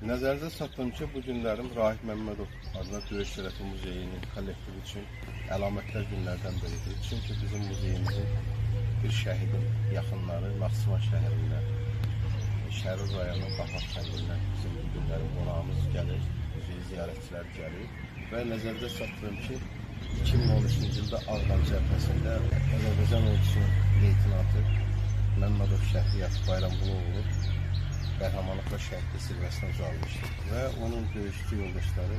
Nəzərinizə çatdırım ki, bu günlərim Rahib Məmmədov adına Döyüş Şərəfi Muzeyinin kollektivi üçün əlamətlər günlərdən biridir. Çünki bizim muzeyimizin bir şəhidin yaxınları Naxçıvan şəhərində, Şərur rayonu Qafaq kəndindən bizim bu günlərin qonağımız gəlir, muzey ziyarətçiləri gəlir və nəzərinizə çatdırım ki, 2013-cü ildə Ağdam cəbhəsində Azərbaycan ordusunun leytinatı Məmmədov Şəhriyat Bayramquluoğlu qəhrəmanlıqla şəhidlik zirvəsinə uzanmışdır və onun döyüşçü yoldaşları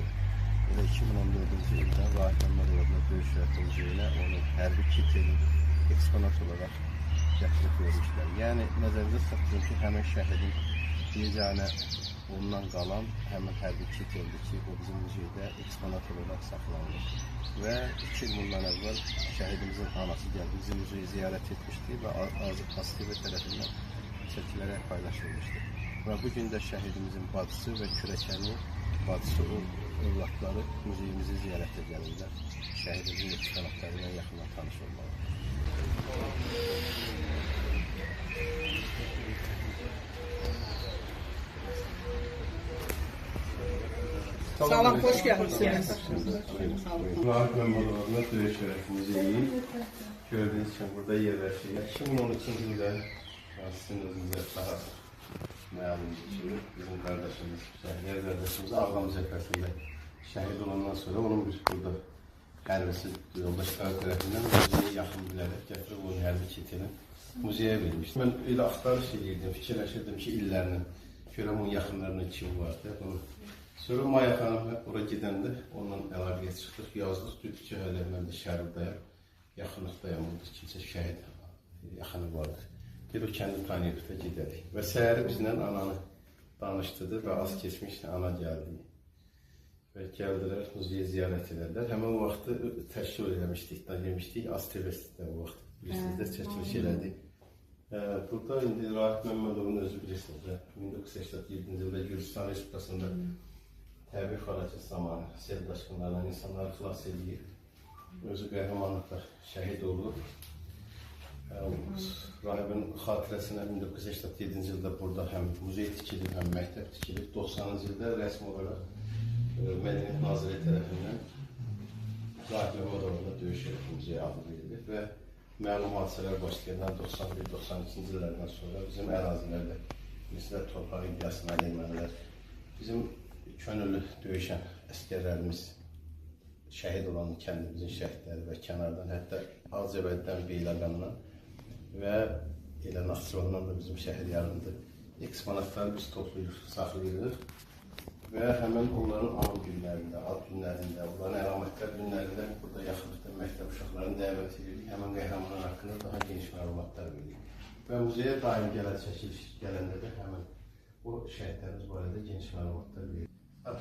elə 2014-cü ildə Rahib Məmmədov adına Döyüş Şərəfi Muzeyinə onun hərbi kitini eksponat olaraq gətirib vermişlər. Yəni, nəzərinizə çatdırım ki, həmin şəhidin yeganə ondan qalan həmin hərbi kit oldu ki, o bizim muzeydə eksponat olaraq saxlanılır. Və 2 il bundan əvvəl şəhidimizin anası gəldi, bizim muzeyi ziyarət etmişdi və ASTV tərəfindən çəkilərək paylaşılmışdı. Və bugün də şəhidimizin bacısı və kürəkəni, bacısı övladları muzeyimizi ziyarətə gəlirlər. Şəhidimizin eksponatları ilə yaxından tanış olmalı. Salam, hoş geldiniz. Rahib Məmmədov adına Döyüş Şərəfi Muzeyi gördüyünüz kimi burada yerləşir. 2013-cü ildə sizin özünüzə daha məlumdur ki, bizim qardaşımız, şəhidlər qardaşımız Ağdam cəbhəsində şəhid olandan sonra onun bir burada hərbisi yoldaşları tərəfindən muzeyə yaxın bilərək gətirib onun hərbi kitini muzeyə vermişdim. Mən elə axtarış edirdim, fikirləşirdim ki, illərlə görəm onun yaxınlarına kim vardı. Sonra Maya xanım ora gedəndə ondan əlaqəyə çıxdıq, yazdıq, dedi ki, hələ mən də Şərurdayam, yaxınlıqdayam, orada kimsə şəhid yaxını vardır. Ged o kəndi tanıyıb da gedərik. Və səhəri bizlə ananı danışdırdı və az keçmiş ana gəldi. Və gəldilər, muzeyi ziyarət edərlər. Həmin o vaxtı təşkil eləmişdik, demişdik, ASTV-də o vaxt bilirsiniz də çəkiliş elədik. Burada indi Rahib Məmmədovun özü bilirsiniz də, 1987-ci ildə Gürcistan Respublikasında təbii fəlakət zamanı sel daşqınlarından insanları xilas edir. Özü qəhrəmanlıqla şəhid olub. Rahibin xatirəsinə 1987-ci ildə burada həm muzey tikilir, həm məktəb tikilir. 90-cı ildə rəsmi olaraq Mədəniyyət Nazirliyi tərəfindən Rahib Məmmədovuna Döyüş Şərəfi Muzeyi adı verilir və məlum hadisələr başlayandan 91-92-ci illərdən sonra bizim ərazilərdə bilirsiniz, torpaq iddiasına ermənilər, bizim könüllü döyüşən əsgərlərimiz, şəhid olan kəndimizin şəhidləri və kənardan, hətta Ağcabəddən, Beyləqandan və elə Naxçıvandan da bizim şəhid yarımdır. Eksponatları biz toplayırıq, saxlayırıq və həmin onların an günlərində, ad günlərində, onların əlamətlər günlərində burada yaxınlıqda məktəb uşaqlarını dəvət edirik. Həmin qəhrəmanlar haqqında daha geniş məlumatlar veririk. Və muzeyə daim gələn çəkiliş gələndə də həmin o şəhidlərimiz barədə geniş məlumatlar veririk.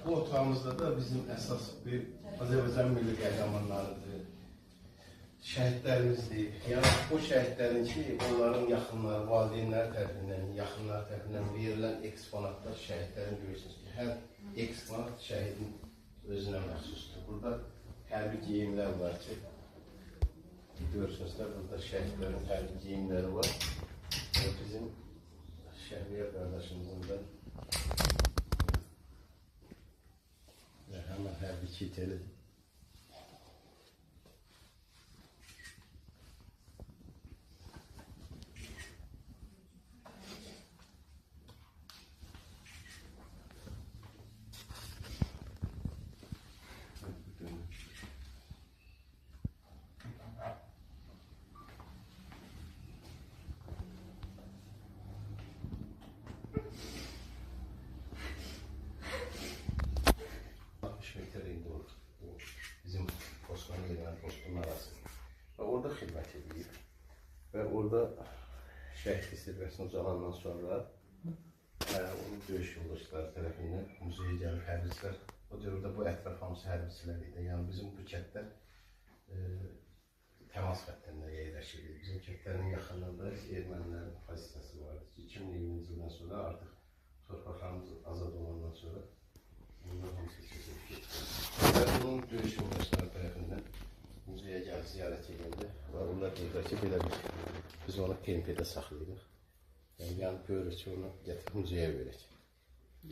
Bu otağımızda da bizim əsas bir Azərbaycan milli qəhrəmanlarıdır, şəhidlərimizdir. Yəni o şəhidlərin ki, onların yaxınları, valideynlər tərəfindən verilən eksponatlar şəhidlərin görürsünüz ki, hər eksponat şəhidin özünə məxsusdur. Burada hərbi geyimlər var ki, görürsünüz də burada şəhidlərin hərbi geyimləri var. Bizim Şəhriyar qardaşımızın da həmən hərbi kiteli. Bizim Osmanlı ile Osmanlı arasında. Və orada xidmət edib. Və orada şəhidlik zirvəsinə uzalandan sonra onun döyüş yoldaşları tərəfindən muzeyə gəlib hərbicilər. O dövrdə bu ətraf hamısı hərbicilər idi. Yəni bizim bu kətlər təmas xəttində yerləşirdi. Bizim kətlərin yaxınlığında ermənilərin pozisiyası vardı. 2020-ci ildən sonra artıq torpaqlarımız azad olandan sonra bunlar hamısı keçib getdi. Və bunun döyüş yoldaşları tərəfindən muzeyə gəlib ziyarət edildi və onlar deyirlər ki, belə bir biz onu PMP-də saxlayırıq. Yəni görürük ki, onu gətirib muzeyə verək.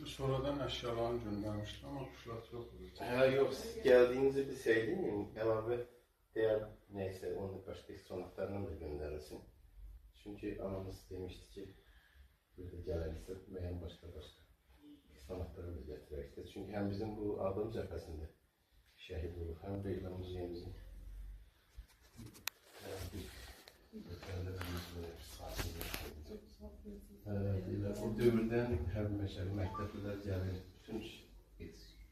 Sonradan əşyalarını göndərmişdim, amma kuşlar çox olur. Hə, yox, siz gəldiyinizi bilsəydin, əlavə deyər, neysə, onu başqa eksponatlarla da göndərilsin. Çünki anamız demişdi ki, burada gələnizdə müəyyən başqa eksponatları da gətirəkdir. Çünki həm bizim bu Ağdam cəbhəsində şəhid olub, həm də İlhan Muzeyimizin o dövrdən hərbi məşəli məktəblər gəlir, bütün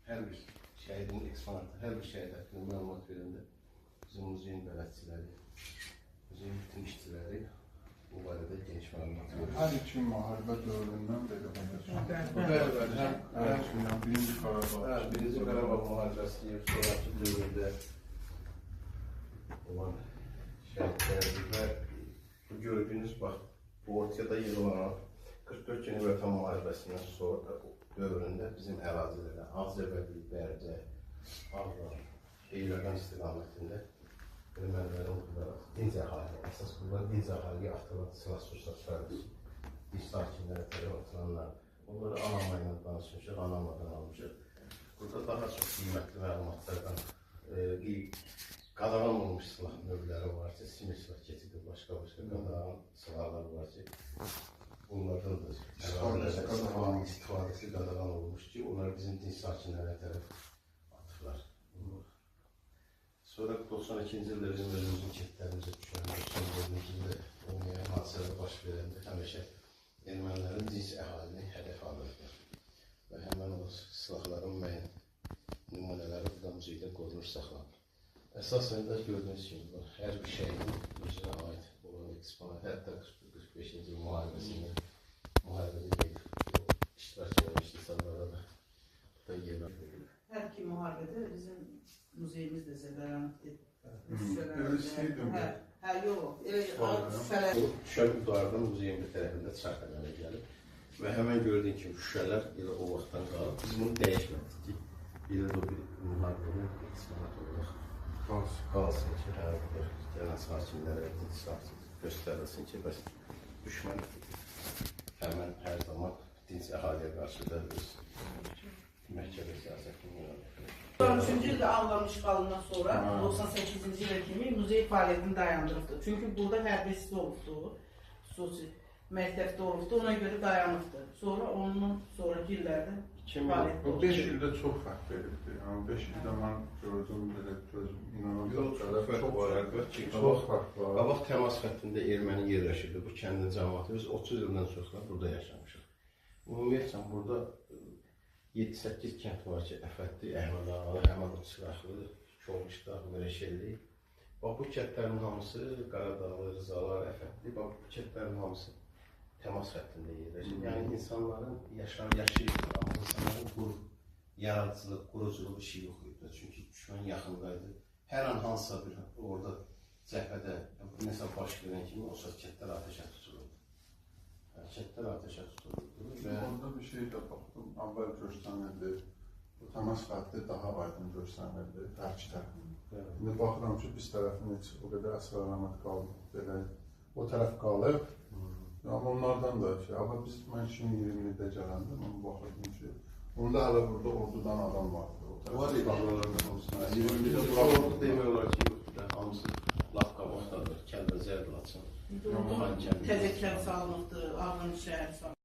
hər bir şəhidin eksponatı, hər bir şəhid haqqında məlumat verəndə bizim muzeyin bələdçiləri, muzeyin bütün işçiləri bu barədə geniş məlumat verir. Hər iki müharibə dövründən belə Bəli, Birinci Qarabağ. Birinci Qarabağ müharibəsi, sonraki dövrdə olan şəhidlərdir və bu gördüyünüz bax, bu ortada yığılan 44 günlük Vətən müharibəsindən sonra dövründə bizim ərazilərdə Ağcabədi, Bərdə, Ağdam, Beyləqan istiqamətində ermənilərin qurlaraq dinc əhali, əsas qurlar dinc əhaliyə avtomat silah-sursatlardır. Dinc sakinlərə tərəf atılanlar. Onları Anamla danışmışıq, Anamladan almışıq. Burada daha çox qiymətli məlumatlardan qadağan olmuş silah növləri var ki, simir silah keçidir, başqa qadağan silahlar var ki, bunlardan da istifadəsi qadağan olmuş ki, onlar bizim din sakinlərə tərəf atıblar. Sonra 92-ci ildə bizim özümüzün ketlərimizə düşən, 94-cü ildə olmayan hadisələr baş verəndə həmişə ermənilərin cins əhalini hədəf alırdı. Və həmən o silahların müəyyən nümunələri burada muzeydə qorunur, saxlanır. Əsasən də gördüyünüz kimi, hər bir şeyin özünə aid olan eksponat, hətta 45-ci il müharibəsində müharibədə gedib, iştirak edilmiş insanlara da yerlər verilir. Hər iki müharibədə bizim muzeyimiz də zədələnibdir. Belə istəyirdim. Hə, yox. Bu Şüşə Qudardan muzeyin bir tərəfində çarx əmələ gəlib və həmən gördüyün kimi şüşələr elə o vaxtdan qalıb. Biz bunu dəyişmədik ki, elə də bir müharibənin eksponat olaraq qalsın ki, hər bir gələn sakinlərə göstərilsin ki, bəs düşmən həmən hər zaman dinc əhaliyə qarşı da öz məhkəmə siyasətini yönəldir. 93-cü ildə Ağdam işğalından sonra 98-ci ilə kimi muzey fəaliyyətini dayandırıbdır. Çünki burada hərbisi olubdur, xüsusi məktəbdə olubdur, ona görə dayanıbdır. Sonra onun sonraki illərdə fəaliyyətdə olubdur. 5 ildə çox fərq verirdi. Yəni 5 ildə mən gördüm, belə gözüm inanılmaz. Çox fərq var, əlbəttə. Çox fərq var. Qabaq təmas xəttində erməni yerləşirdi. Bu kəndin cəmaatı biz 30 ildən çoxlar burada yaşamışıq. Ümumiyyətlə burada 7-8 kənd var ki, Əfətli, Əhməd Ağalı, Həmən Uçıraqlı, Çolmuşdağ, Mereşelli. Bax bu kəndlərin hamısı Qaradağlı, Rızalar, Əfətli, bax bu kəndlərin hamısı təmas xəttində yerləşir. Yəni insanların yaşayıb, amma insanların yaradıcılıq, quruculuq işi yox idi. Çünki düşmən yaxındaydı. Hər an hansısa bir orada cəbhədə, məsəl baş verən kimi o söz kəndlər ateşə tutulurdu. Kəndlər ateşə tutulurdu. Orada bir şey də baxdım, əvvəl görsənirdi, bu təmas xətti daha aydın görsənirdi, tərkdə. İndi baxıram ki, biz tərəfin heç o qədər əsrarəmət qalıb, belə o tərəf qalıb. Yəni onlardan da ki, amma mən 2020-də gələndə, mən baxırdım ki, onda hələ burada ordudan adam vardı. Var idi buralarında hamısına. 20-də buralarda demək olar ki, yoxdur. Hamısı laf qabaqdadır, Kəlbəcər, Laçın. Təzə kənd salınıbdır, Ağdam şəhəri salınıbdır.